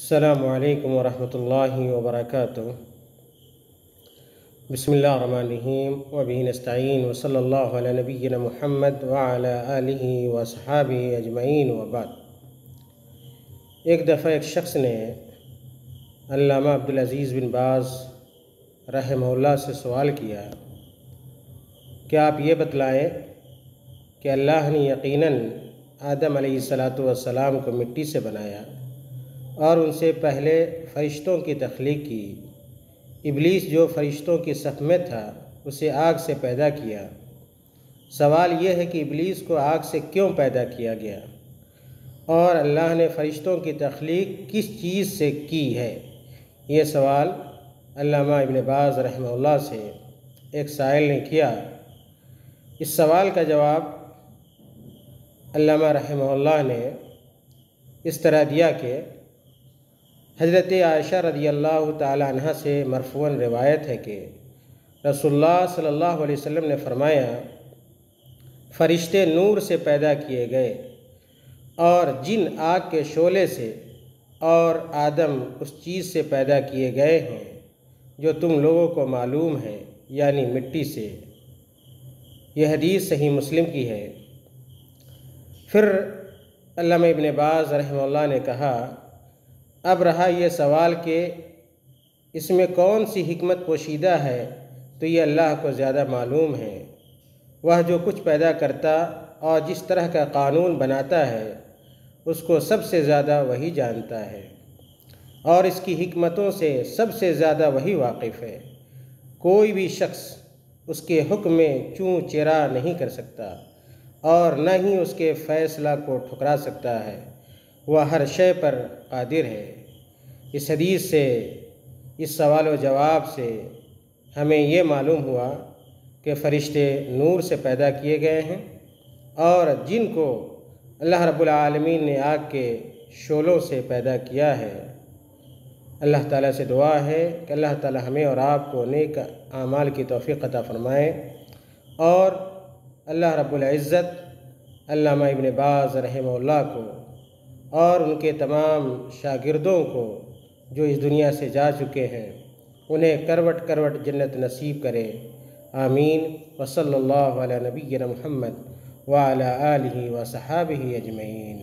السلام علیکم ورحمۃ اللہ وبرکاتہ۔ بسم اللہ الرحمن الرحیم وبہ نستعین وصلی اللہ علی نبینا محمد وعلی آلہ وصحابہ اجمعین وبعد۔ ایک دفعہ ایک شخص نے علامہ عبدالعزیز بن باز رحمہ اللہ سے سوال کیا کہ آپ یہ بتلائیں کہ اللہ نے یقیناً آدم علیہ السلام کو مٹی سے بنایا اور ان سے پہلے فرشتوں کی تخلیق کی۔ ابلیس جو فرشتوں کی صف میں تھا اسے آگ سے پیدا کیا۔ سوال یہ ہے کہ ابلیس کو آگ سے کیوں پیدا کیا گیا اور اللہ نے فرشتوں کی تخلیق کس چیز سے کی ہے؟ یہ سوال علامہ ابن باز رحمہ اللہ سے ایک سائل نے کیا۔ اس سوال کا جواب علامہ رحمہ اللہ نے اس طرح دیا کہ حضرت عائشہ رضی اللہ تعالی عنہ سے مرفوعاً روایت ہے کہ رسول اللہ صلی اللہ علیہ وسلم نے فرمایا، فرشتے نور سے پیدا کیے گئے اور جن آگ کے شعلے سے، اور آدم اس چیز سے پیدا کیے گئے ہیں جو تم لوگوں کو معلوم ہے، یعنی مٹی سے۔ یہ حدیث صحیح مسلم کی ہے۔ پھر علامہ ابن باز رحمہ اللہ نے کہا، اب رہا یہ سوال کہ اس میں کون سی حکمت پوشیدہ ہے، تو یہ اللہ کو زیادہ معلوم ہے۔ وہ جو کچھ پیدا کرتا اور جس طرح کا قانون بناتا ہے اس کو سب سے زیادہ وہی جانتا ہے، اور اس کی حکمتوں سے سب سے زیادہ وہی واقف ہے۔ کوئی بھی شخص اس کے حکم میں چوں چرا نہیں کر سکتا اور نہ ہی اس کے فیصلہ کو ٹھکرا سکتا ہے۔ وہ ہر شے پر قادر ہے۔ اس حدیث سے، اس سوال و جواب سے ہمیں یہ معلوم ہوا کہ فرشتے نور سے پیدا کیے گئے ہیں اور جن کو اللہ رب العالمین نے آگ کے شعلوں سے پیدا کیا ہے۔ اللہ تعالیٰ سے دعا ہے کہ اللہ تعالیٰ ہمیں اور آپ کو نیک اعمال کی توفیق عطا فرمائے، اور اللہ رب العزت علامہ ابن باز رحمہ اللہ کو اور ان کے تمام شاگردوں کو جو اس دنیا سے جا چکے ہیں انہیں کروٹ کروٹ جنت نصیب کرے، آمین۔ وصلی اللہ علی نبینا محمد وعلی آلہ وصحابہ اجمعین۔